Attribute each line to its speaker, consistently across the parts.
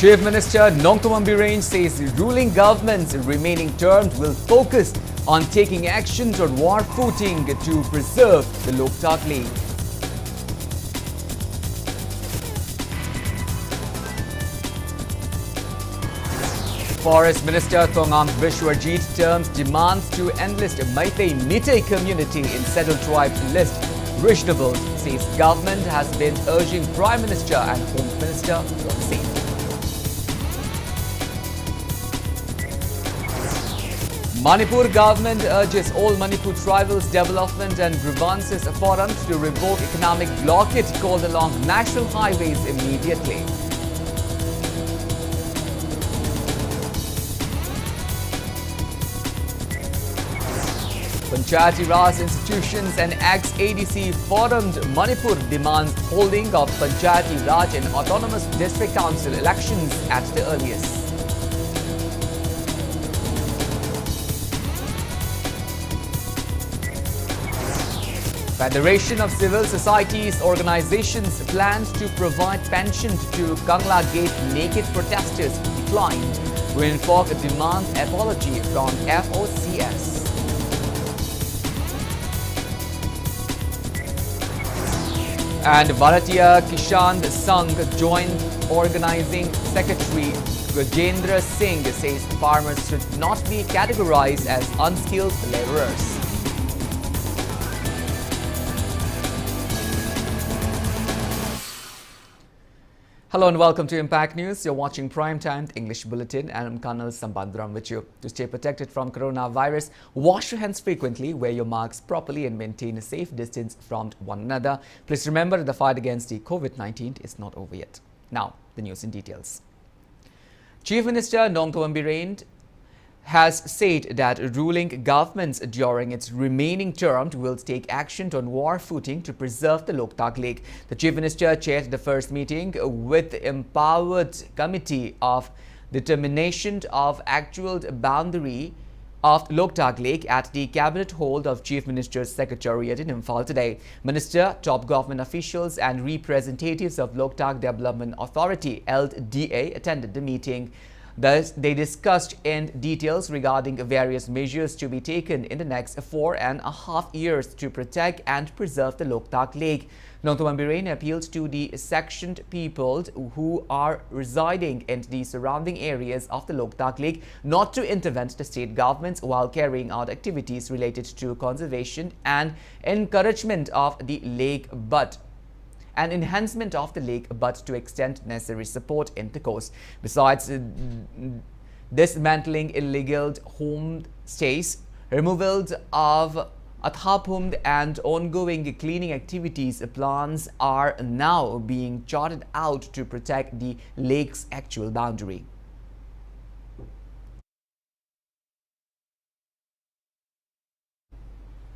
Speaker 1: Chief Minister Nongthombam Birane says the ruling government's remaining term will focus on taking action on war footing to preserve the Loktak League. Forest Minister Thongam Vishwarjit terms demands to enlist Meitei Meitei community in settled tribes list reasonable, says government has been urging Prime Minister and Home Minister for the same. Manipur government urges all Manipur tribals development and grievances forums to revoke economic blockade called along national highways immediately. Panchayati Raj institutions and ex-ADC formed Manipur demands holding of Panchayati Raj and Autonomous District Council elections at the earliest. Federation of Civil Societies Organizations plans to provide pension to Kangla Gate naked protesters declined to invoke a demand apology from FOCS. And Bharatiya Kisan Sangh Joint Organizing Secretary Gajendra Singh says farmers should not be categorized as unskilled laborers. Hello and welcome to Impact News. You're watching Primetime English Bulletin and I'm KANEL SHAMBANDURAM with you. To stay protected from coronavirus, wash your hands frequently, wear your masks properly and maintain a safe distance from one another. Please remember the fight against the COVID-19 is not over yet. Now, the news in details. Chief Minister Nongthombam Birane has said that ruling governments during its remaining term will take action on war footing to preserve the Loktak League. The Chief Minister chaired the first meeting with the Empowered Committee of Determination of Actual Boundary of Loktak League at the Cabinet Hold of Chief Minister's Secretariat in Imphal today. Minister, top government officials and representatives of Loktak Development Authority (LDA) attended the meeting. Thus, they discussed in details regarding various measures to be taken in the next 4.5 years to protect and preserve the Loktak League. Nongthombam Birane appealed to the sectioned people who are residing in the surrounding areas of the Loktak League not to intervene the state governments while carrying out activities related to conservation and encouragement of the lake, but an enhancement of the lake, but to extend necessary support in the coast. Besides dismantling illegal homestays, removal of Athapumd and ongoing cleaning activities, plans are now being charted out to protect the lake's actual boundary.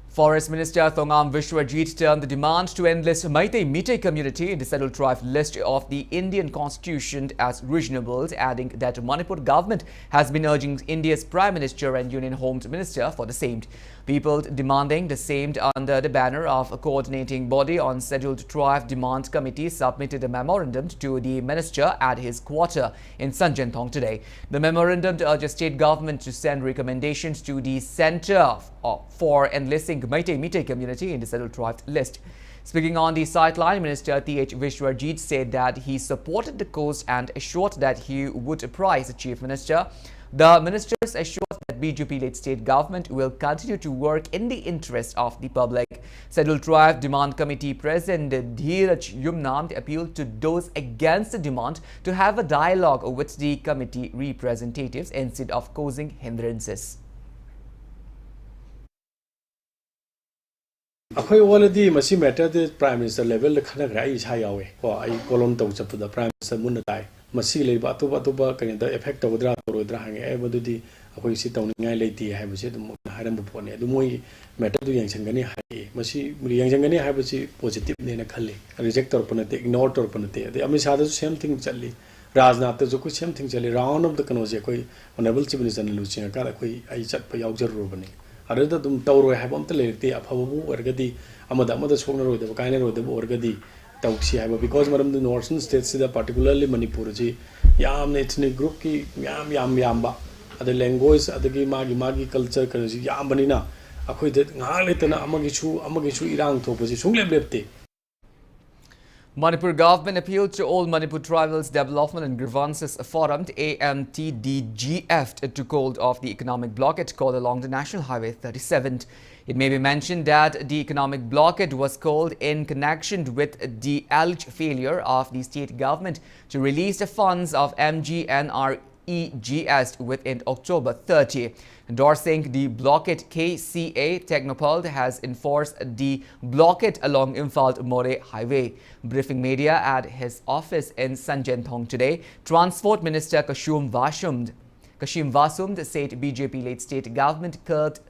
Speaker 1: Forest Minister Thongam Vishwarjit termed the demand to enlist Meitei Meitei community in the settled tribe list of the Indian Constitution as reasonable, adding that Manipur government has been urging India's Prime Minister and Union Home Minister for the same. People demanding the same under the banner of a coordinating body on Scheduled Tribe Demand Committee submitted a memorandum to the minister at his quarter in Sanjanthong today. The memorandum urges state government to send recommendations to the Centre for enlisting Meitei Meitei community in the settled tribe list. Speaking on the sideline, Minister T.H. Vishwarjit said that he supported the coast and assured that he would apprise the Chief Minister. The ministers assured that BJP-led state government will continue to work in the interest of the public. Scheduled Tribe Demand Committee President Dheeraj Yumnam appealed to those against the demand to have a dialogue with the committee representatives instead of causing hindrances.
Speaker 2: I already must matter the Prime Minister level the Kanaka is high away or I column to the Prime Minister Munatai. Masili Batuba can the effect of Dra or Drang ever do the Akoy sit on lady have said the Haramupone. The Moy matter to Yangsangani high. Masi Yangsangani have a positive in a Kali, a rejector ponate, ignored or ponate. The Amisada same thing Charlie. Raznat the Zoku same thing Charlie round of the Kanozakoi, honorable civilians and Lucian Karakoi, I sat by Yauzer Rubani. Other than Tauro have on the lady, a Pabu or Gadi, Amadama the Sogner, the Kainer, the Orgadi, tausi hai because maram the northern states sida particularly Manipur ji yam ethnic group ki yam ba ada language adagi magi culture kan ji yam bani na akhoi de nga letana amagi chu irang thopa ji sunglep lepte.
Speaker 1: Manipur government appealed to all Manipur Tribals Development and Grievances Forum AMTDGF to call off the economic blockade called along the National Highway 37. It may be mentioned that the economic blockade was called in connection with the alleged failure of the state government to release the funds of MGNREGS within October 30. Endorsing the blockade, KCA Technopole has enforced the blockade along Imphal-More Highway. Briefing media at his office in Sanjentong today, Transport Minister Kashim Vasumd said BJP-led state government curbed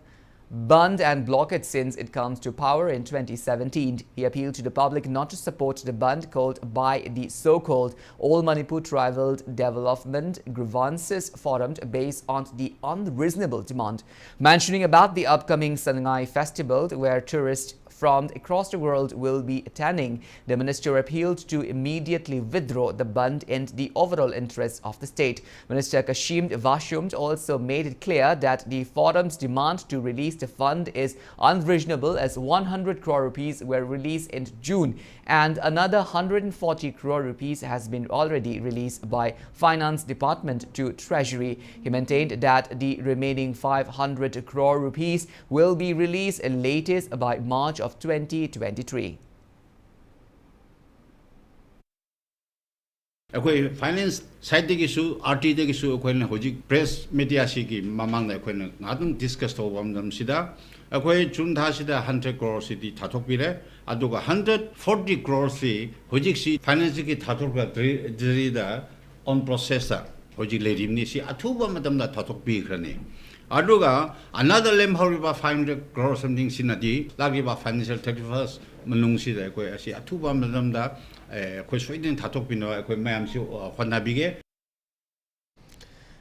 Speaker 1: banned and blockade since it comes to power in 2017. He appealed to the public not to support the band called by the so-called All Manipur Tribal Development Grievances Forum based on the unreasonable demand. Mentioning about the upcoming Sangai festival where tourists from across the world will be attending, the minister appealed to immediately withdraw the band in the overall interest of the state. Minister Kashim Vasumd also made it clear that the forum's demand to release the fund is unreasonable as 100 crore rupees were released in June and another 140 crore rupees has been already released by Finance Department to Treasury. He maintained that the remaining 500 crore rupees will be released latest by March of 2023.
Speaker 3: Akoi finance side degi su RT degi su akoi na hoji press media si ki mamang na akoi na ngadum discuss to wamdam sida akoi June tha sida 100 crore si di thatok bire aduga 140 crore si hoji si finance ki thatok ga dri da on processor hoji lerim ni si athuba madam da thatok bi khrane aduga another lem horiba 500 crore something sinadi lagiba financial 31st manung si da akoi asi athuba madam da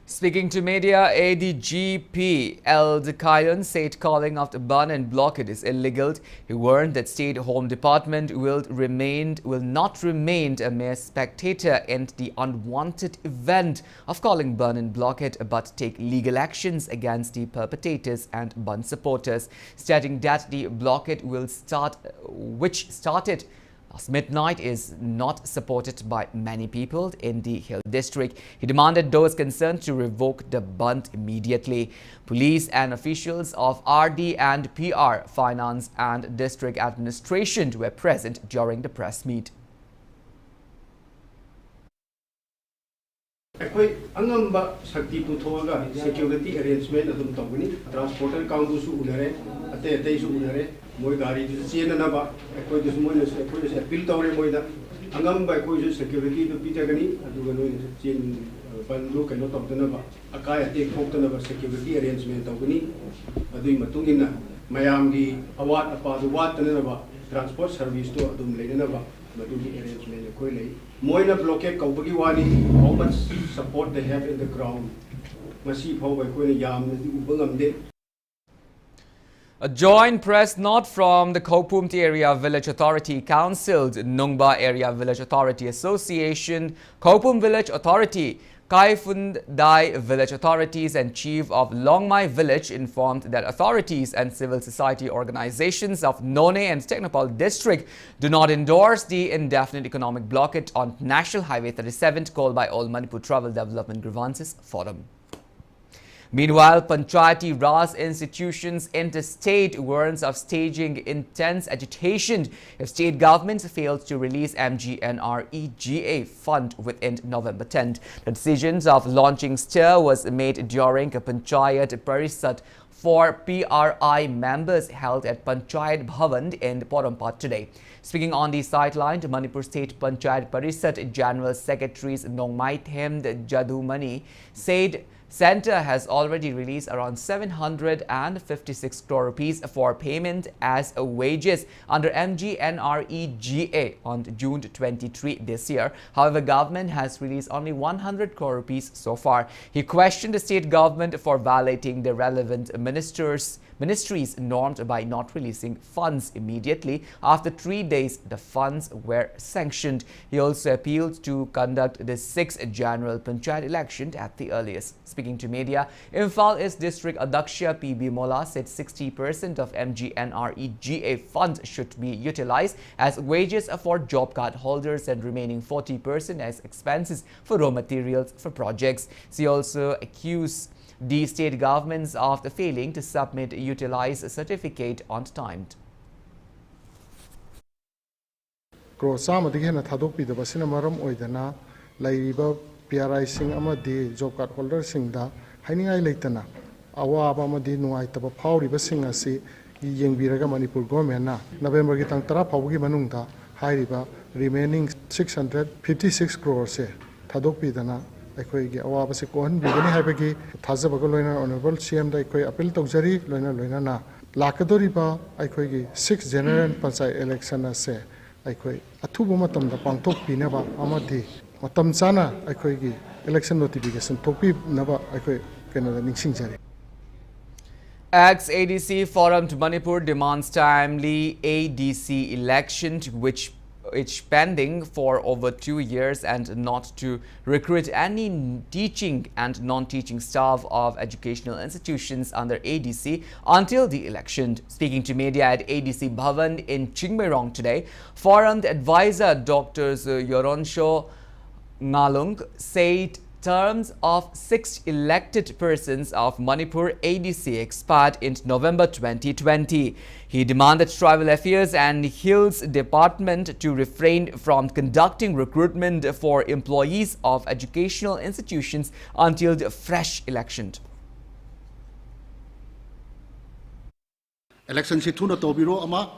Speaker 1: Speaking to media, ADGP L. Dekayan said calling of the ban and blockade is illegal. He warned that State Home Department will not remain a mere spectator in the unwanted event of calling ban and blockade, but take legal actions against the perpetrators and ban supporters, stating that the blockade which started last midnight is not supported by many people in the Hill District. He demanded those concerned to revoke the ban immediately. Police and officials of RD and PR, Finance and District Administration were present during the press meet.
Speaker 4: Akoi angamba sakti puthoga security arrangement adum tawni transporter count su unare ate su unare moi gari ju chena na ba akoi ju moi na akoi se appeal tawre moi da angamba akoi ju security to pitagani aduga noi chen bandu keno tawtana ba akai ate khoktana ba security arrangement tawni adui matungina mayam gi awat apa du wat tana ba transport service to adum leina ba maduni arrangement akoi lei moina blockade kaubagi wani how much support they have in the ground masi phau bai koi yam bangamde.
Speaker 1: A joint press note from the Kopumti Area Village Authority counselled Nungba Area Village Authority Association, Kopum Village Authority, Kaifundai Village Authorities and Chief of Longmai Village informed that authorities and civil society organizations of None and Technopole District do not endorse the indefinite economic blockade on National Highway 37 called by All Manipur Tribal Development Grievances Forum. Meanwhile, Panchayati Raj institutions interstate warrants of staging intense agitation if state governments fail to release MGNREGA fund within November 10th. The decisions of launching stir was made during a Panchayat Parisat for PRI members held at Panchayat Bhavan in Porompat today. Speaking on the sideline, Manipur State Panchayat Parisat General Secretary Nongmai Themd Jadumani said Centre has already released around 756 crore rupees for payment as wages under MGNREGA on June 23 this year. However, government has released only 100 crore rupees so far. He questioned the state government for violating the relevant ministries norms by not releasing funds immediately after 3 days the funds were sanctioned. He also appealed to conduct the 6th general Panchayat election at the earliest. Speaking to media, Imphal East District Adaksha P.B. Mola said 60% of MGNREGA funds should be utilized as wages for job card holders and remaining 40% as expenses for raw materials for projects. She also accused the state governments of the failing to submit utilized certificate on time.
Speaker 5: PRI sing amadi job card holder sing da hainingai leitana awaba amadi nuaitaba phawriba sing asi yengbiraga Manipur government na November gi tang 10 phawgi manungda hairiba remaining 656 crore se thadokpi dana aikoi gi awaba se kohon bigani haibagi thajabaga loina honorable CM da aikoi appeal tawjari loina na lakadoriba aikoi gi 6th general panchayat election ase aikoi athubu matam da pangthok pinaba amadi matam chana aikoi gi election notification thokpi naba aikoi kenada ningsingjari.
Speaker 1: Ex-ADC Forum to Manipur demands timely ADC election, which pending for over 2 years, and not to recruit any teaching and non-teaching staff of educational institutions under ADC until the election. Speaking to media at ADC Bhavan in Chingmairong today, Forum advisor Dr. Yoronsho Ngalung said terms of 6 elected persons of Manipur ADC expired in November 2020. He demanded Tribal Affairs and Hills Department to refrain from conducting recruitment for employees of educational institutions until the fresh election.
Speaker 6: Election si tuna tobiro ama,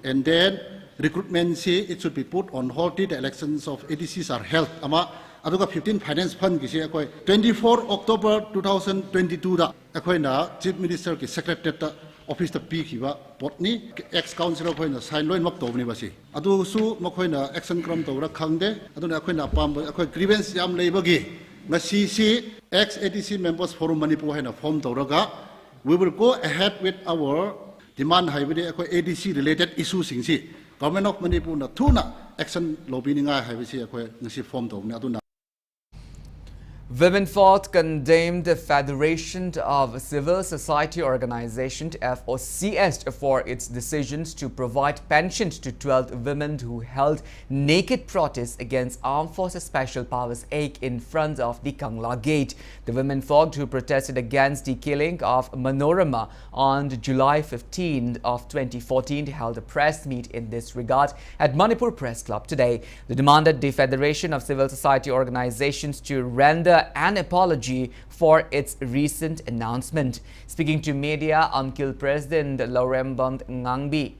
Speaker 6: and then recruitment si it should be put on hold till the elections of ADCs are held ama. Aduga 15 finance fund ki se akoi 24 October 2022 da akoi na chief minister ki secretariat ta office ta pi khiba potni ex councilor khoi na sign loin mak tobni basi adu su makhoi na action kram tawra khangde aduna akoi na pam akoi grievance yam leibagi ngasi si ex ADC members forum Manipur haina form tawraga we will go ahead with our demand haibide akoi ADC related issues singsi government of Manipur na thuna action lobby ninga haibisi akoi ngasi form tawni aduna.
Speaker 1: Women Fought condemned the Federation of Civil Society Organizations FOCS for its decisions to provide pensions to 12 women who held naked protests against Armed Forces Special Powers Act in front of the Kangla Gate. The women fought who protested against the killing of Manorama on July 15 of 2014 held a press meet in this regard at Manipur Press Club today. They demanded the Federation of Civil Society Organizations to render an apology for its recent announcement. Speaking to media, UMKIL President Lauremband Ngangbi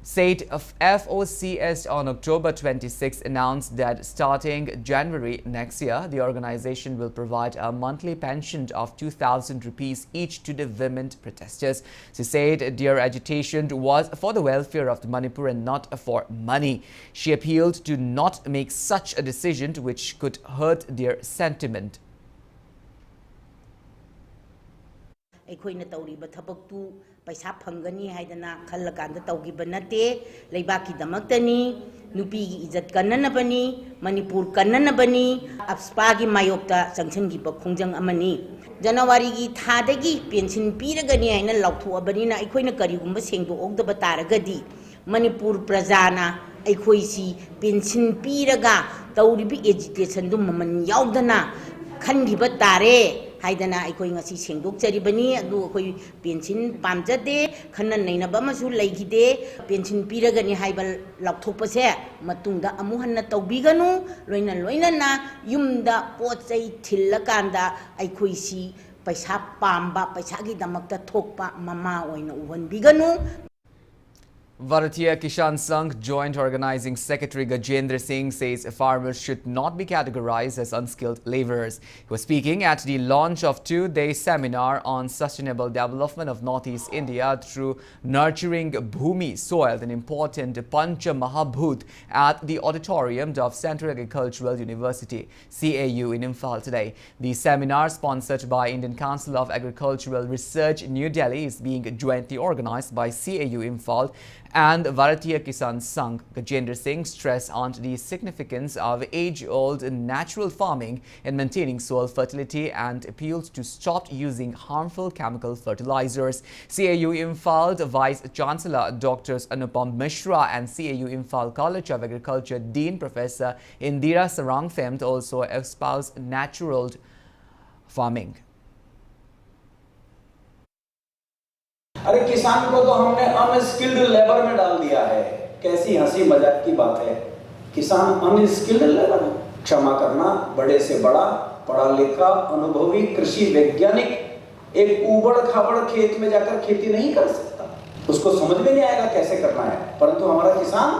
Speaker 1: said FOCS on October 26 announced that starting January next year, the organization will provide a monthly pension of 2,000 rupees each to the women protesters. She said their agitation was for the welfare of the Manipur and not for money. She appealed to not make such a decision which could hurt their sentiment.
Speaker 7: Paisa phangani haidana khallakanda tawgiba nate leibaki damaktani nupi ijat kannanabani Manipur kannanabani apspagi mayokta sangchengiba khongjang amani January gi thadagi pension piragani haina lauthuabani na aikoina karigumba sengdo ogdaba taragadi Manipur prajana aikoisi pension piraga tawribi agitation dum maman yaudana khangiba tare haidana aikoi ngasi sengdok jaribani adu akoi pension pamjade khanna nainaba masu leigide pension piragani haibal laukthopase matungda amu hanna tawbiganu loina na yumda pochai thillakanda aikoi si paisa pamba paisa gi damakta thokpa mama oina uhanbiganu.
Speaker 1: Bharatiya Kisan Sangh Joint Organizing Secretary Gajendra Singh says farmers should not be categorized as unskilled laborers. He was speaking at the launch of two-day seminar on sustainable development of Northeast India through nurturing Bhumi soil, an important Pancha Mahabhut at the auditorium of Central Agricultural University, CAU in Imphal today. The seminar, sponsored by Indian Council of Agricultural Research, New Delhi, is being jointly organized by CAU Imphal And Bharatiya Kisan Sangh Gajendra Singh stressed on the significance of age-old natural farming in maintaining soil fertility and appealed to stop using harmful chemical fertilizers. CAU Imphal Vice Chancellor Dr. Anupam Mishra and CAU Imphal College of Agriculture Dean Professor Indira Sarangfemt also espoused natural farming.
Speaker 8: अरे किसान को तो हमने unskilled labour में डाल दिया है। कैसी हंसी मजाक की बात है। किसान अनस्किल्ड लेबर है। क्षमा करना, बड़े से बड़ा पढ़ा लिखा अनुभवी कृषि वैज्ञानिक एक उबड़ खाबड़ खेत में जाकर खेती नहीं कर सकता। उसको समझ में नहीं आएगा कैसे करना है। परंतु हमारा किसान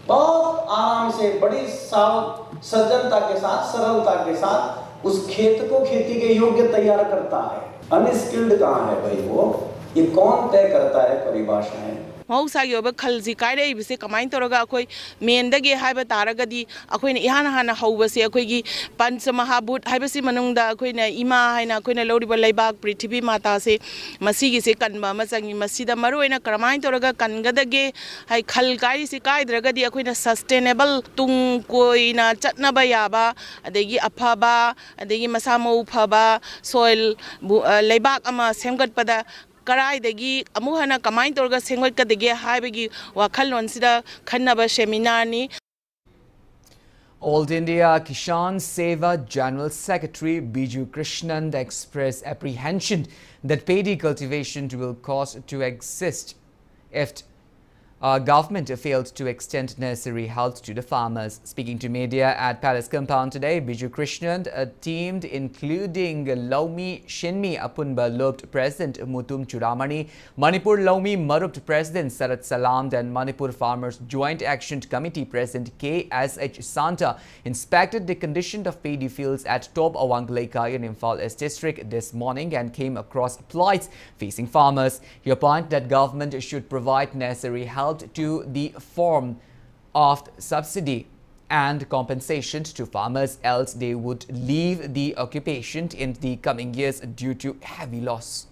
Speaker 8: बहुत आराम से बड़ी सज्जनता के साथ, सरलता के साथ उस खेत को खेती के योग्य तैयार करता है। अनस्किल्ड कहाँ है भाई वो? ये कौन तय करता है परिभाषाएं?
Speaker 9: महौसागी ओबा खलजी कायरे बिसे कमाइन तोरगा अखोय मेनदगे हाइबा तारगदी अखोयन इहान हाना हौबसे अखोयगी पंच महाभूत हाइबसी मनुंगदा अखोयना इमा हाइना अखोयना लौरिबा लैबाक पृथ्वी माता से मसीगी से कनबा मचंगी मसीदा मरोयना करमाइन तोरगा कनगदगे हाइ खल काई से कायद्रगदी अखोयना सस्टेनेबल तुंग कोइना चटनबा याबा अदेगी अफबा अदेगी मसामौ फबा सॉइल लैबाक अमा सेमगतपदा कराइदगी अमुहना कमाइन तोरगा सेंगोइकदगे हाइबगी वाखललोनसिदा खन्नबा सेमिनारनी.
Speaker 1: All India Kishan Seva General Secretary Biju Krishnan expressed apprehension that paddy cultivation will cause to exist if government failed to extend necessary help to the farmers. Speaking to media at Palace Compound today, Biju Krishnan teamed including Laumi Shinmi Apunba Lobt President Mutum Churamani, Manipur Laumi Marupt President Sarat Salam and Manipur Farmers Joint Action Committee President KSH Santa inspected the condition of paddy fields at Top Awangleika in Imphal East District this morning and came across plights facing farmers. He opined that government should provide necessary help to the form of subsidy and compensation to farmers, else they would leave the occupation in the coming years due to heavy loss.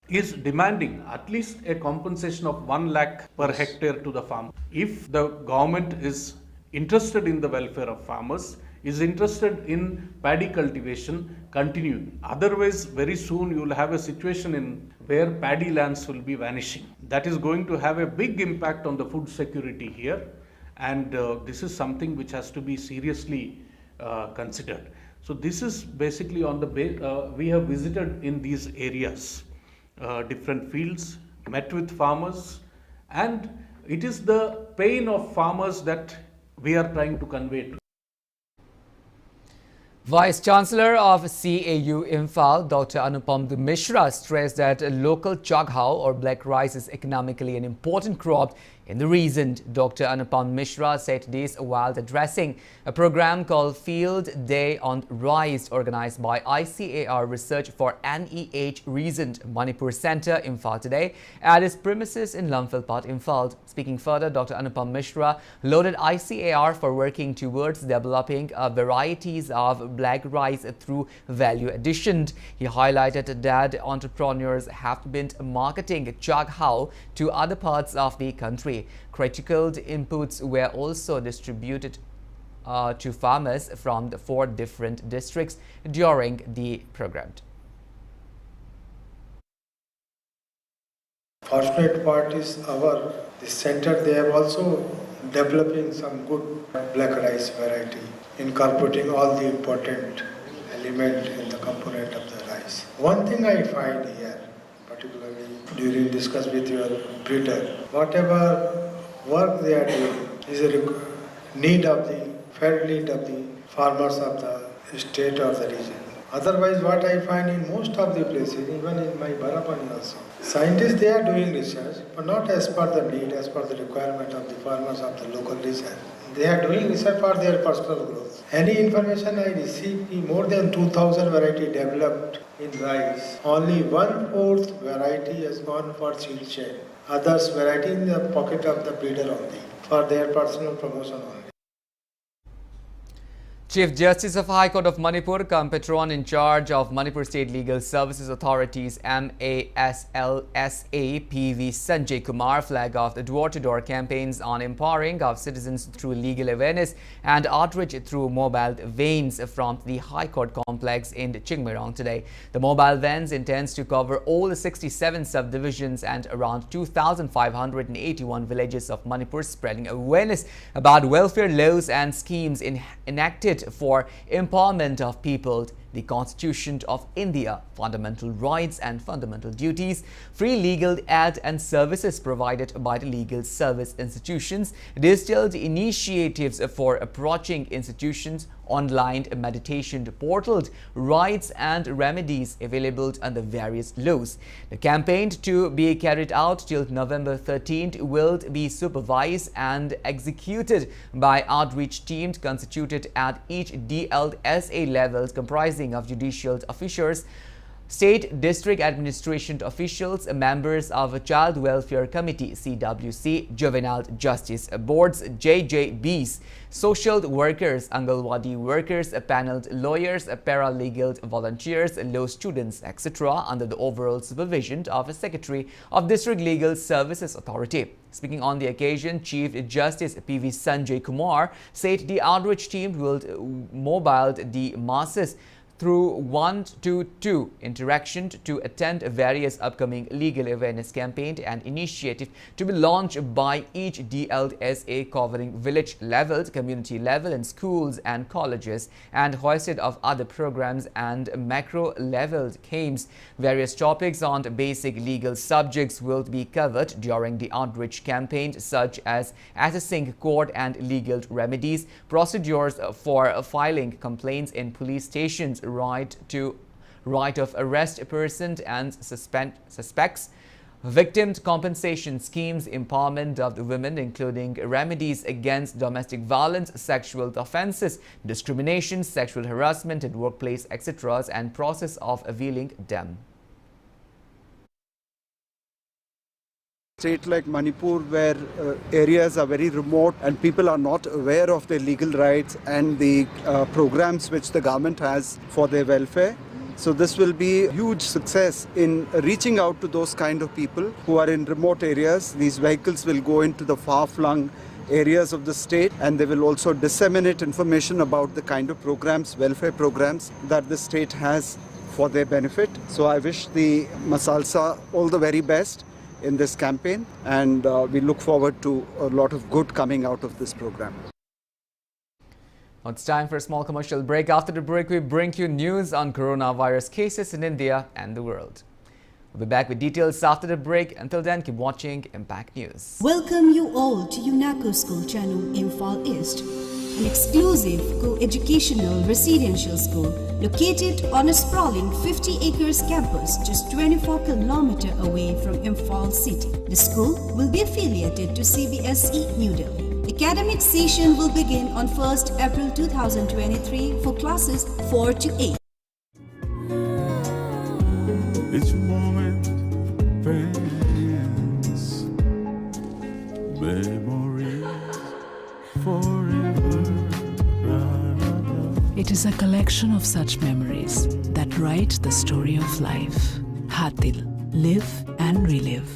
Speaker 10: Is demanding at least a compensation of 1 lakh per hectare to the farmer. If the government is interested in the welfare of farmers, is interested in paddy cultivation, continue. Otherwise, very soon you will have a situation in where paddy lands will be vanishing. That is going to have a big impact on the food security here, and this is something which has to be seriously considered. So this is basically on the we have visited in these areas, different fields, met with farmers, and it is the pain of farmers that we are trying to convey to.
Speaker 1: Vice Chancellor of CAU Imphal, Dr. Anupam Mishra, stressed that local chaghao or black rice is economically an important crop in the region. Dr. Anupam Mishra said this while addressing a program called Field Day on Rice organized by ICAR Research for NEH Region Manipur Center, Imphal today at its premises in Lumphilpat, Imphal. Speaking further, Dr. Anupam Mishra lauded ICAR for working towards developing varieties of black rice through value addition. He highlighted that entrepreneurs have been marketing chaghao to other parts of the country. Critical inputs were also distributed to farmers from the 4 different districts during the program.
Speaker 11: Fortunate part is this center, they have also developing some good black rice variety, incorporating all the important element in the component of the rice. One thing I find here, particularly during discuss with your breeder, whatever work they are doing is a need of the felt need of the farmers of the state or the region. Otherwise, what I find in most of the places, even in my Barapani also, scientists, they are doing research, but not as per the need, as per the requirement of the farmers of the local region. They are doing research for their personal growth. Any information I receive, more than 2,000 variety developed in rice. Only 1/4 variety has gone for seed chain. Others variety in the pocket of the breeder only, for their personal promotion only.
Speaker 1: Chief Justice of High Court of Manipur, cum patron in charge of Manipur State Legal Services Authorities MASLSA PV Sanjay Kumar flagged off the door-to-door campaigns on empowering of citizens through legal awareness and outreach through mobile vans from the High Court complex in Chingmairong today. The mobile vans intends to cover all the 67 subdivisions and around 2,581 villages of Manipur, spreading awareness about welfare laws and schemes enacted for empowerment of people, the Constitution of India, fundamental rights and fundamental duties, free legal aid and services provided by the legal service institutions, distilled initiatives for approaching institutions, online meditation portals, rights and remedies available under various laws. The campaign to be carried out till November 13th will be supervised and executed by outreach teams constituted at each DLSA levels, comprising of judicial officials, State District Administration officials, members of Child Welfare Committee, CWC, Juvenile Justice Boards, JJBs, social workers, Angalwadi workers, paneled lawyers, paralegal volunteers, law students, etc. under the overall supervision of a Secretary of District Legal Services Authority. Speaking on the occasion, Chief Justice PV Sanjay Kumar said the outreach team will mobile the masses through 1-to-2 interaction to attend various upcoming legal awareness campaign and initiative to be launched by each DLSA, covering village level, community level, and schools and colleges, and hoisted of other programs and macro level aims. Various topics on basic legal subjects will be covered during the outreach campaign, such as assessing court and legal remedies, procedures for filing complaints in police stations, right of arrest person and suspects, victim compensation schemes, empowerment of the women, including remedies against domestic violence, sexual offences, discrimination, sexual harassment in workplace, etc., and process of availing them.
Speaker 12: State like Manipur, where areas are very remote and people are not aware of their legal rights and the programs which the government has for their welfare. So this will be a huge success in reaching out to those kind of people who are in remote areas. These vehicles will go into the far-flung areas of the state, and they will also disseminate information about the kind of programs, welfare programs, that the state has for their benefit. So I wish the Masalsa all the very best in this campaign, and we look forward to a lot of good coming out of this program.
Speaker 1: Now it's time for a small commercial break. After the break, we bring you news on coronavirus cases in India and the world. We'll be back with details after the break. Until then, keep watching Impact News.
Speaker 13: Welcome you all to UNACO School Channel, Imphal East, an exclusive co-educational residential school located on a sprawling 50 acres campus just 24 kilometers away from Imphal city. The school will be affiliated to CBSE New Delhi. Academic session will begin on 1st April 2023 for classes 4 to 8.
Speaker 14: Each moment brings memories forever.
Speaker 15: It is a collection of such memories that write the story of life. Hatil, live and relive.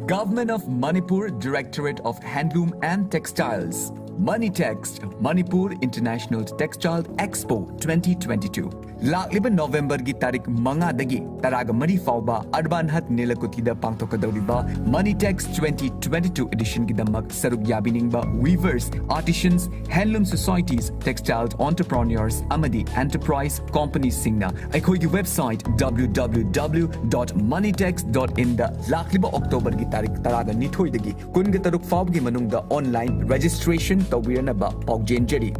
Speaker 1: Government of Manipur, Directorate of Handloom and Textiles. Manitext, Manipur International Textile Expo 2022. Lakliba November gi tarik manga dagi taraga mari fauba Arban Hat Nilakutida Pangtokadoriba Manitext 2022 edition gidamak saruk yabiningba weavers, artisans, handloom societies, textile entrepreneurs, amadi enterprise companies singna. Aikogi website www.manitext.in da lakliba October gi tarik taraga nithoi dagi kun gi taruk faub gi manungda online registration tawirnaba pogjenjeri.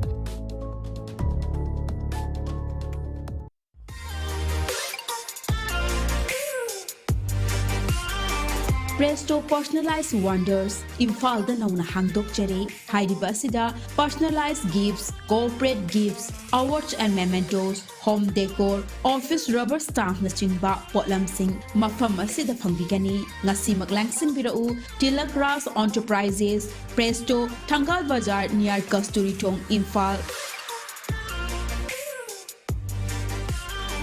Speaker 16: Press Presto Personalized Wonders, Imphal da nauna hangdok jare, hairiba asida personalized gifts, corporate gifts, awards and mementos, home decor, office rubber stamp na chingba potlam sing mafam asida phangbigani ngasi maglangsin birau Tilak Ras Enterprises, Presto, Thangal Bazar near Kasturi Thong, Imphal.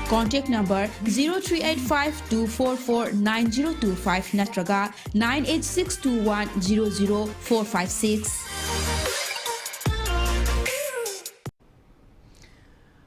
Speaker 16: Contact number 0385-244-9025 natraga 98621-00456.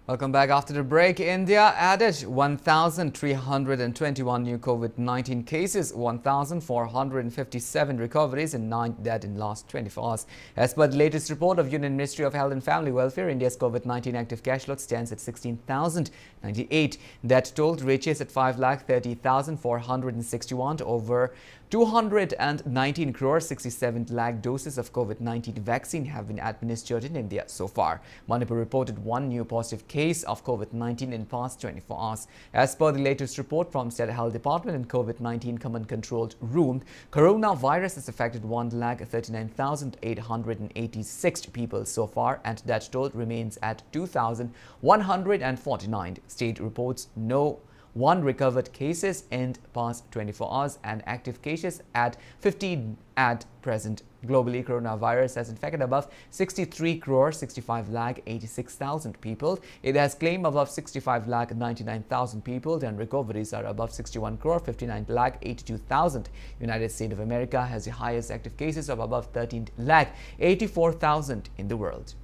Speaker 1: Welcome back after the break. India added 1,321 new COVID-19 cases, 1,457 recoveries and 9 dead in last 24 hours. As per the latest report of Union Ministry of Health and Family Welfare, India's COVID-19 active cash load stands at 16,098. That total reaches at 5,30,461 to over 219 crore 67 lakh doses of COVID-19 vaccine have been administered in India so far. Manipur reported one new positive case of COVID-19 in past 24 hours. As per the latest report from State Health Department and COVID-19 Command Control Room, coronavirus has affected 1,39,886 people so far, and that total remains at 2,149. State reports no one recovered cases in past 24 hours and active cases at 15 at present. Globally, coronavirus has infected above 63 crore 65 lakh 86,000 people. It has claimed above 65 lakh 99,000 people, and recoveries are above 61 crore 59 lakh 82,000. United States of America has the highest active cases of above 13 lakh 84,000 in the world.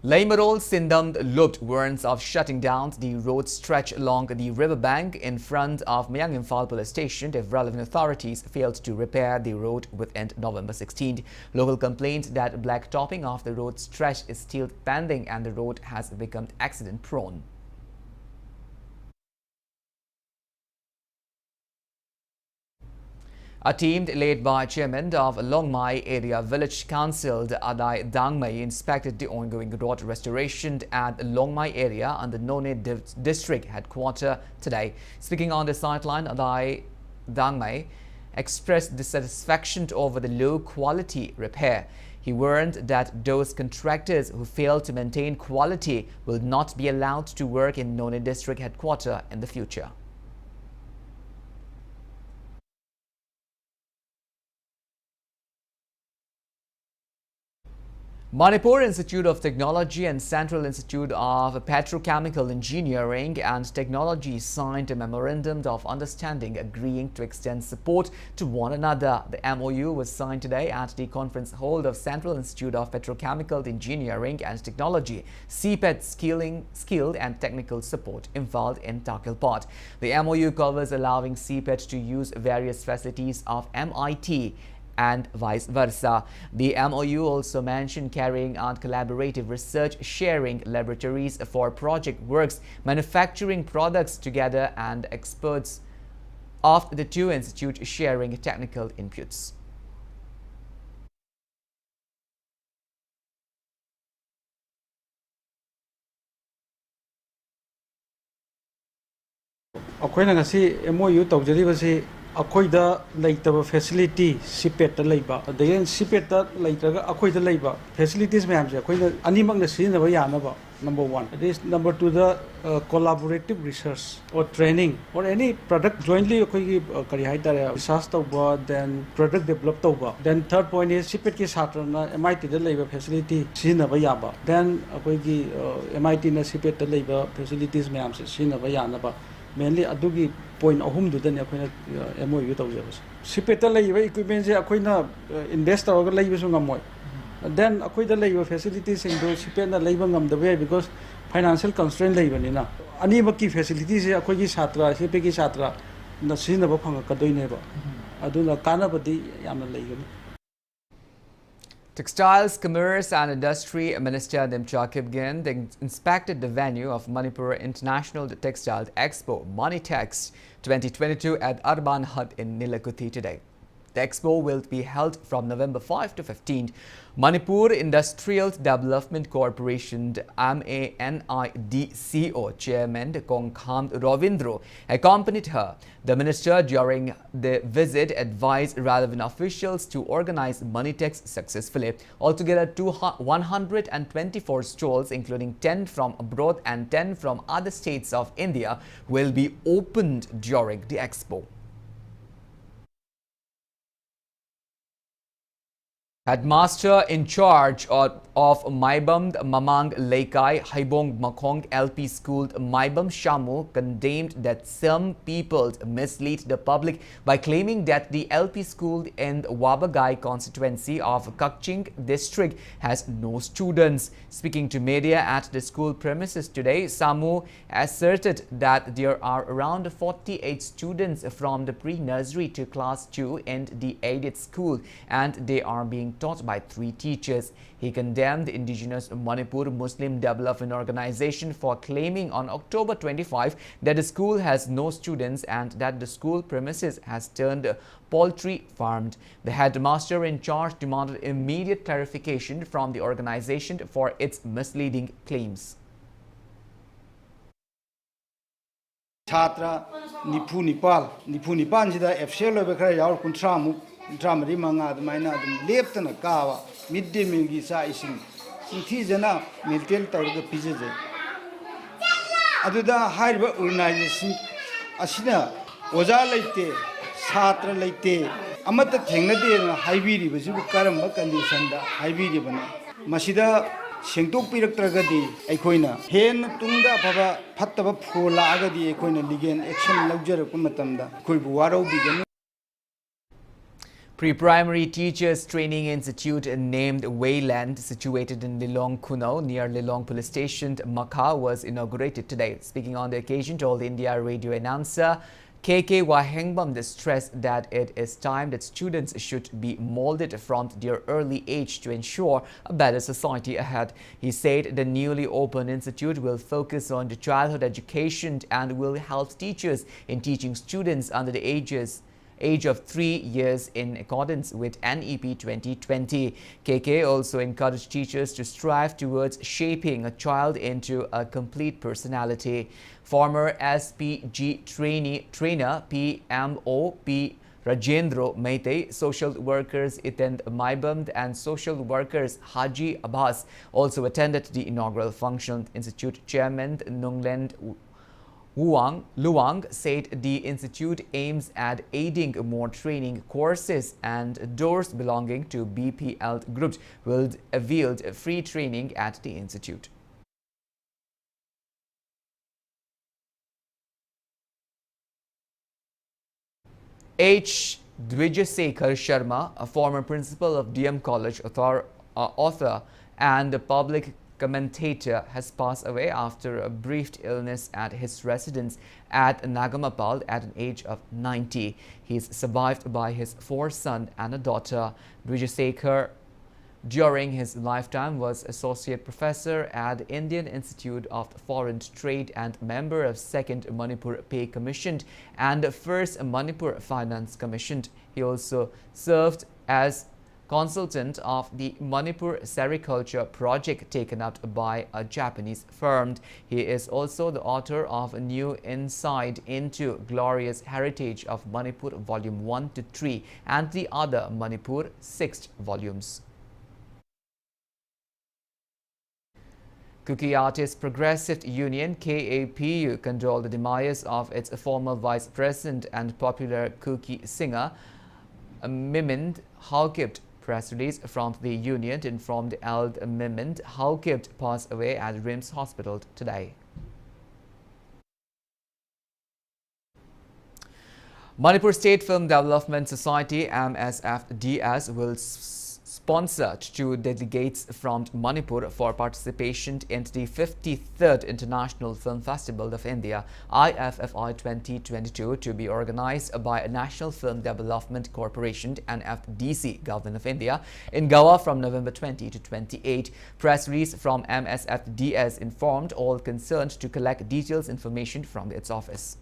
Speaker 1: Laimarol Sindam looked warrants of shutting down the road stretch along the riverbank in front of Myang Imphal police station if relevant authorities failed to repair the road within November 16th. Local complained that blacktopping of the road stretch is still pending and the road has become accident prone. A team led by Chairman of Longmai Area Village Council, Adai Dangmai, inspected the ongoing road restoration at Longmai area and the None district headquarters today. Speaking on the sideline, Adai Dangmai expressed dissatisfaction over the low quality repair. He warned that those contractors who fail to maintain quality will not be allowed to work in None district headquarters in the future. Manipur Institute of Technology and Central Institute of Petrochemical Engineering and Technology signed a Memorandum of Understanding agreeing to extend support to one another. The MOU was signed today at the conference hall of Central Institute of Petrochemical Engineering and Technology, CPET Skilled and Technical Support, involved in Takilpot. The MOU covers allowing CPET to use various facilities of MIT and vice versa. The MOU also mentioned carrying out collaborative research, sharing laboratories for project works, manufacturing products together, and experts of the two institutes sharing technical inputs.
Speaker 17: MOU Akoida later facility sipet labor. The sipet later Akoida labor facilities ma'am. Animal the scene of Yanaba. Number one. It is number two, the collaborative research or training or any product jointly research then product developed over. Then third point is sipet ki satrana MIT the labor facility scene of Yaba. Then MIT na sipet labor facilities ma'am scene of Yanaba. Mainly adugi point ahum du den akoina MOU tawjabas sipeta laiba equipment je akoina invest tawga laiba su ngamoy then akoida laiba facilities sing do sipena laiba ngamdabe because financial constraint laiba ni na ani bakki facilities je akoigi chatra sipeki chatra na sinaba phanga kadoine ba aduna kanabadi yamna laigani.
Speaker 1: Textiles, Commerce and Industry Minister Nimcha Kipgen inspected the venue of Manipur International Textile Expo Moneytex 2022 at Arban Hut in Nilakuthi today. The expo will be held from November 5 to 15. Manipur Industrial Development Corporation MANIDCO Chairman Kongkham Ravindro accompanied her. The minister during the visit advised relevant officials to organize Monitex successfully. Altogether 124 stalls including 10 from abroad and 10 from other states of India will be opened during the expo. Headmaster in charge of Maibam Mamang Leikai Haibong Makong LP School Maibam Shamu condemned that some people mislead the public by claiming that the LP school in Wabagai constituency of Kakching district has no students. Speaking to media at the school premises today, Samu asserted that there are around 48 students from the pre-nursery to class 2 in the aided school and they are being taught by 3 teachers. He condemned the indigenous Manipur Muslim Development Organization for claiming on October 25 that the school has no students and that the school premises has turned poultry farmed. The headmaster in charge demanded immediate clarification from the organization for its misleading claims.
Speaker 18: Chatra Nipu Nepal Jida FCL over Krayar Kuntramu Dramari Manga, the Mina, left and a kawa, midday meal gisa ising. Sinthizana, Miltel Tor the Pizza. Aduda Hydra organization Asina, Oza Late, Satra Late, Amata Tengade, Hybidi, was you Karama condition, the Hybidi Bana. Masida Sengtok Piragadi, Equina, Hen Tunda Papa Patava Pula Agadi Equina Ligan, Action Luxury Kumatamda, Kulbuaro began.
Speaker 1: Pre-primary Teachers Training Institute named Wayland, situated in Lilong Kuno near Lilong Police Station, Makha, was inaugurated today. Speaking on the occasion, All India radio announcer KK Wahengbam stressed that it is time that students should be molded from their early age to ensure a better society ahead. He said the newly opened institute will focus on the childhood education and will help teachers in teaching students under the age of 3 years in accordance with NEP 2020. KK also encouraged teachers to strive towards shaping a child into a complete personality. Former SPG trainer PMO P. Rajendro Meite, social workers Itend Maibam and social workers Haji Abbas also attended the inaugural function. Institute Chairman Nungland Luang said the institute aims at aiding more training courses and those belonging to BPL groups will avail free training at the institute. H. Dwijasekhar Sharma, a former principal of DM College, author and public commentator, has passed away after a brief illness at his residence at Nagamapal at an age of 90. He is survived by his 4 sons and a daughter. Dwijasekhar, during his lifetime, was Associate Professor at the Indian Institute of Foreign Trade and member of 2nd Manipur Pay Commission and 1st Manipur Finance Commission. He also served as consultant of the Manipur sericulture project taken up by a Japanese firm. He is also the author of a new Insight into Glorious Heritage of Manipur Volume 1 to 3 and the other Manipur 6 volumes. Kuki Artists Progressive Union KAPU condoled the demise of its former vice president and popular Kuki singer Mimind Haukipt. Press release from the union informed Eld Mimind Haukipt passed away at RIMS Hospital today. Manipur State Film Development Society MSFDS will sponsor 2 delegates from Manipur for participation in the 53rd International Film Festival of India IFFI 2022 to be organized by National Film Development Corporation NFDC, Government of India, in Goa from November 20 to 28. Press release from MSFDS informed all concerned to collect details information from its office.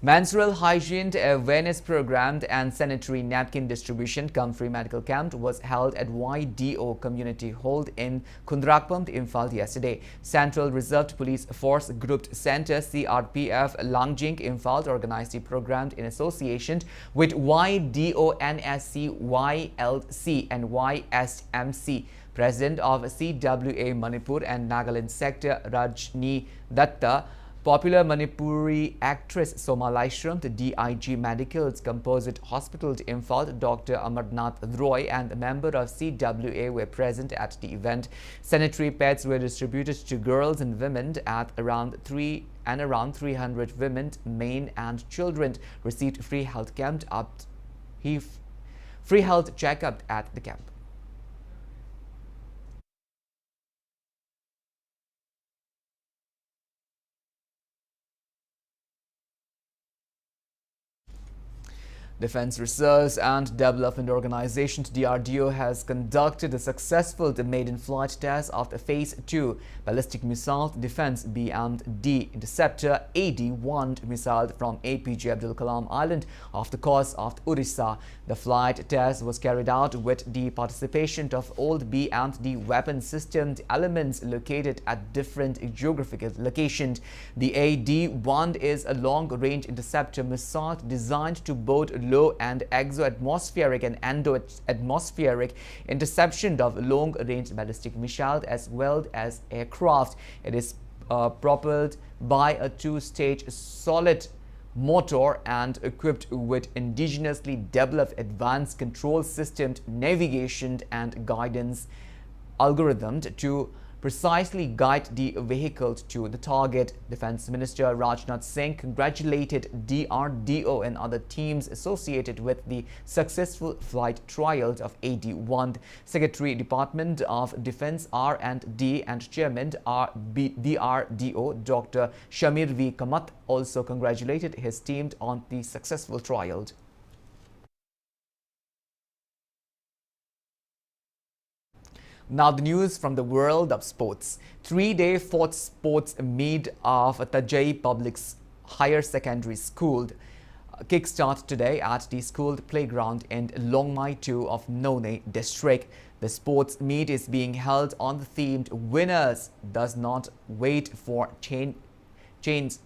Speaker 1: Menstrual hygiene awareness program and sanitary napkin distribution cum free medical camp was held at YDO Community Hall in Kundrakpam, Imphal yesterday. Central Reserved Police Force Grouped Center CRPF Langjing Imphal organized the program in association with YDO NSC YLC and YSMC. President of CWA Manipur and Nagaland sector Rajni Datta, popular Manipuri actress Soma Laishram, the DIG Medical's Composite Hospital Imphal, Dr. Amarnath Roy and a member of CWA were present at the event. Sanitary pads were distributed to girls and women at around 300 women, men and children received free health checkup at the camp. Defense Research and Development Organization DRDO has conducted a successful maiden flight test of the Phase 2 ballistic missile defense B&D interceptor AD-1 missile from APJ Abdul Kalam Island off the coast of Orissa. The flight test was carried out with the participation of old B&D weapon system elements located at different geographical locations. The AD-1 is a long-range interceptor missile designed to both low and exo-atmospheric and endo-atmospheric interception of long-range ballistic missiles as well as aircraft. It is propelled by a two-stage solid motor and equipped with indigenously developed advanced control systems, navigation and guidance algorithms to precisely guide the vehicle to the target. Defense Minister Rajnath Singh congratulated DRDO and other teams associated with the successful flight trials of AD-1. Secretary Department of Defense R&D and Chairman DRDO Dr. Shamir V. Kamath also congratulated his team on the successful trial. Now the news from the world of sports. Three-day fourth sports meet of Tajai Public Higher Secondary School kickstart today at the school playground in Longmai 2 of None district. The sports meet is being held on the themed "Winners does not wait for chains,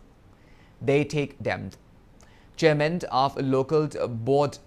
Speaker 1: they take them." Chairman of local board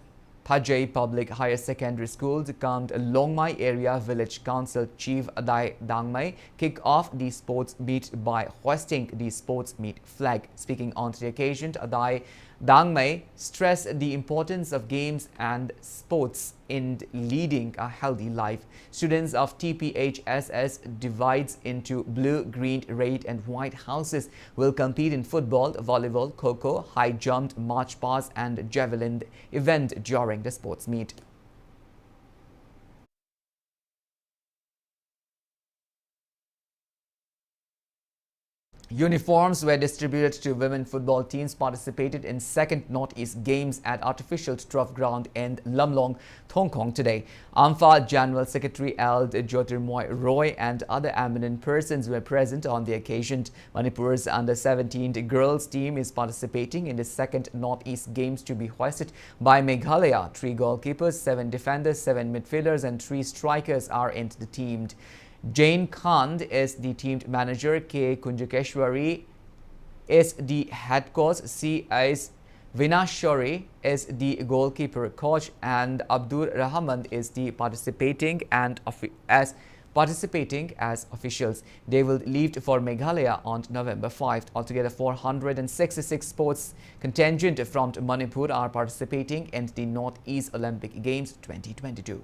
Speaker 1: Tajai Public Higher Secondary School Kamd Longmai Area Village Council Chief Adai Dangmai kick off the sports meet by hoisting the sports meet flag. Speaking on the occasion, Adai Dangmai stressed the importance of games and sports in leading a healthy life. Students of TPHSS divides into blue, green, red and white houses will compete in football, volleyball, kho-kho, high jump, march pass and javelin event during the sports meet. Uniforms were distributed to women football teams participated in second Northeast Games at artificial turf ground in Lamlong, Thongkong today. AMFA General Secretary L. Jyotirmoy Roy and other eminent persons were present on the occasion. Manipur's under-17 girls team is participating in the second Northeast Games to be hosted by Meghalaya. 3 goalkeepers, 7 defenders, 7 midfielders and 3 strikers are in the team. Jane Khan is the team manager, K. Kunjakeshwari is the head coach, C. S. Vinashori is the goalkeeper coach and Abdur Rahman is the participating as officials. They will leave for Meghalaya on November 5th. Altogether 466 sports contingent from Manipur are participating in the Northeast Olympic Games 2022.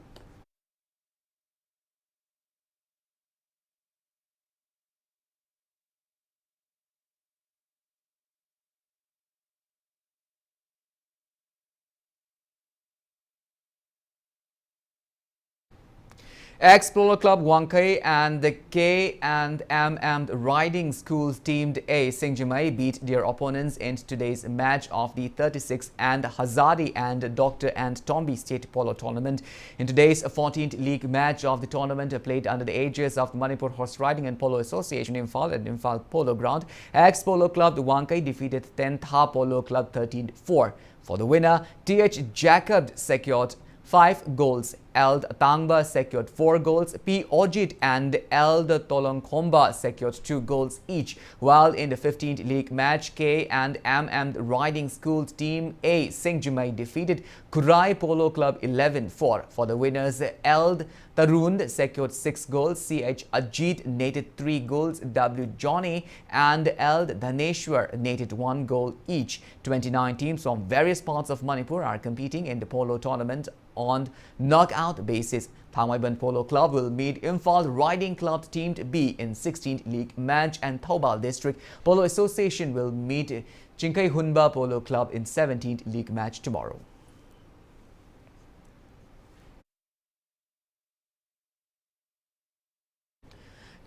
Speaker 1: Ex-Polo Club Wankai and the K&M Riding Schools Team A Singjamai beat their opponents in today's match of the 36th and Hazari and Dr. and Tomby State Polo Tournament. In today's 14th league match of the tournament played under the aegis of the Manipur Horse Riding and Polo Association Imphal at Imphal Polo Ground, Ex-Polo Club Wankai defeated 10th Ha Polo Club 13-4. For the winner, T.H. Jacob secured 5 goals, Eld Tangba secured 4 goals, P. Ojit and Eld Tolongkomba secured 2 goals each, while in the 15th league match, K&M Riding School Team A Singjamai defeated Kurai Polo Club 11-4. For the winners, Eld Tarun secured 6 goals, CH Ajit netted 3 goals, W. Johnny and Eld Dhaneshwar netted 1 goal each. 29 teams from various parts of Manipur are competing in the polo tournament on knockout basis. Thangmaiban Polo Club will meet Imphal Riding Club Team B in 16th league match, and Thobal District Polo Association will meet Chinkai Hunba Polo Club in 17th league match tomorrow.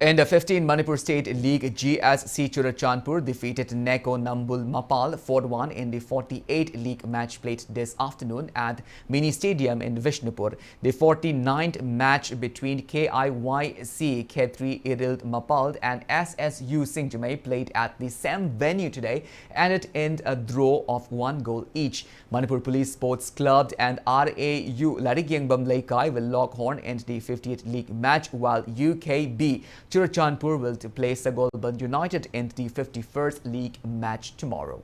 Speaker 1: In the 15th Manipur State League, GSC Churachandpur defeated Neko Nambul Mapal 4-1 in the 48th league match played this afternoon at Mini Stadium in Vishnupur. The 49th match between KIYC Khetri Irild Mapal and SSU Singjamai played at the same venue today ended in a draw of 1 goal each. Manipur Police Sports Club and RAU Larikyang Laikai will lock horn in the 50th league match, while UKB Churachandpur will play Sagolband United in the 51st league match tomorrow.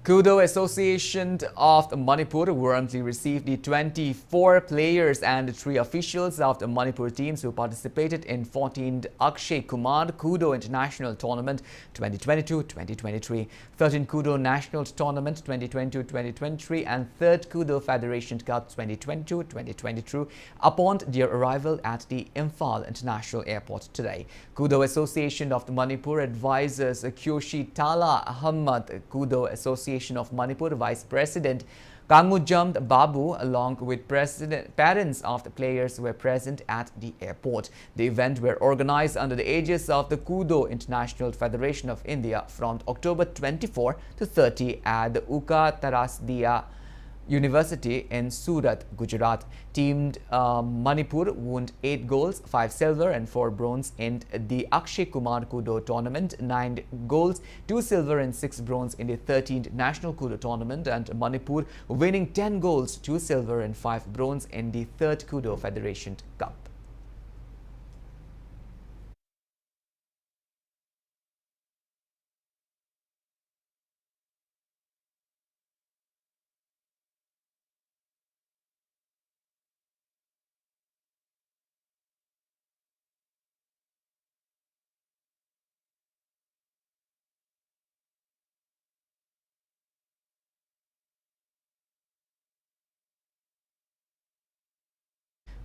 Speaker 1: Kudo Association of Manipur warmly received the 24 players and 3 officials of the Manipur teams who participated in 14th Akshay Kumar Kudo International Tournament 2022-2023, 13th Kudo National Tournament 2022-2023 and 3rd Kudo Federation Cup 2022-2023 upon their arrival at the Imphal International Airport today. Kudo Association of Manipur advisors Kyoshi Tala Ahmad, Kudo Association of Manipur Vice President Kangujam Babu, along with parents of the players, were present at the airport. The event were organized under the aegis of the Kudo International Federation of India from October 24 to 30 at the Uka Tarasdia University in Surat, Gujarat. Team Manipur won 8 goals, 5 silver and 4 bronze in the Akshay Kumar Kudo tournament, 9 goals, 2 silver and 6 bronze in the 13th National Kudo tournament, and Manipur winning 10 goals, 2 silver and 5 bronze in the 3rd Kudo Federation Cup.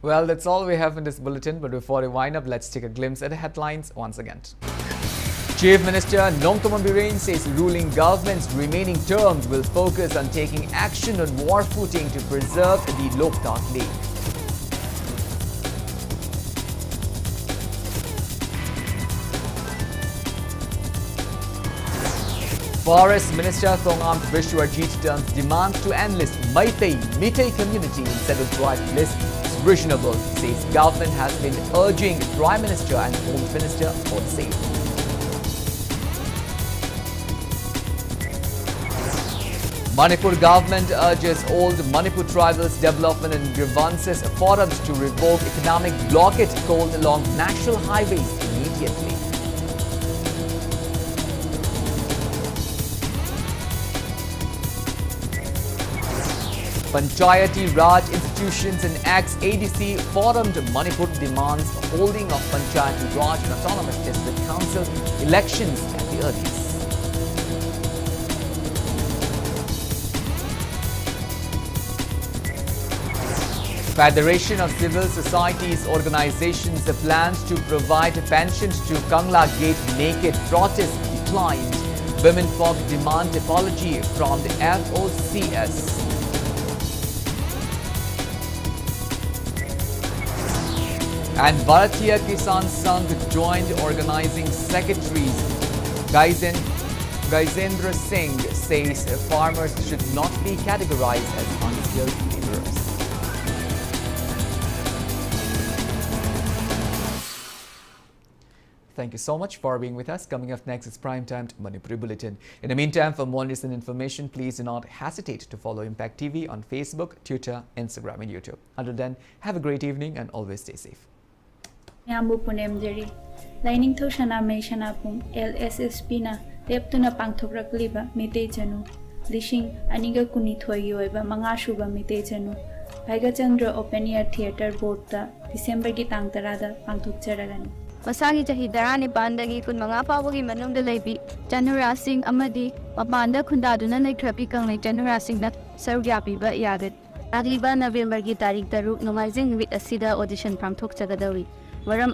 Speaker 1: Well, that's all we have in this bulletin, but before we wind up, let's take a glimpse at the headlines once again. Chief Minister Nongtomam Bireng says ruling government's remaining term will focus on taking action on war footing to preserve the Loktak League. Forest Minister Thongam Vishwajit demands to enlist Meitei community in settled tribe list is reasonable, says government has been urging Prime Minister and Home Minister for the same. Manipur government urges old Manipur tribals development and grievances forums to revoke economic blockade called along national highways immediately. Panchayati Raj institutions and ex-ADC formed Manipur demands holding of Panchayati Raj and Autonomous District Council elections at the earliest. Federation of Civil Societies Organizations plans to provide pensions to Kangla Gate naked protests declined. Women folk demand apology from the FOCS. And Bharatiya Kisan Sangh joined organizing secretaries. Gaisendra Singh says farmers should not be categorized as unskilled laborers. Thank you so much for being with us. Coming up next is Primetime Manipur Bulletin. In the meantime, for more news and information, please do not hesitate to follow Impact TV on Facebook, Twitter, Instagram and YouTube. Until then, have a great evening and always stay safe.
Speaker 19: Yambu punem jeri lining tho shana me shana pum LSSP na leptuna pangthokrak liba mite janu lishing aniga kuni thoi yoiba manga shuba mite janu Bhaiga Chandra Open Air Theatre Board ta December ki tang tarada pangthok jaragani
Speaker 20: Masagi jahi darani bandagi kun mga pawagi manung dalaibi Janura Singh amadi mapanda khundaduna naitrapi kanglai Janura Singh na sarugyapi ba yagat Agiba November ki tarik taruk nomaizing with asida audition pangthok jagadawi Waram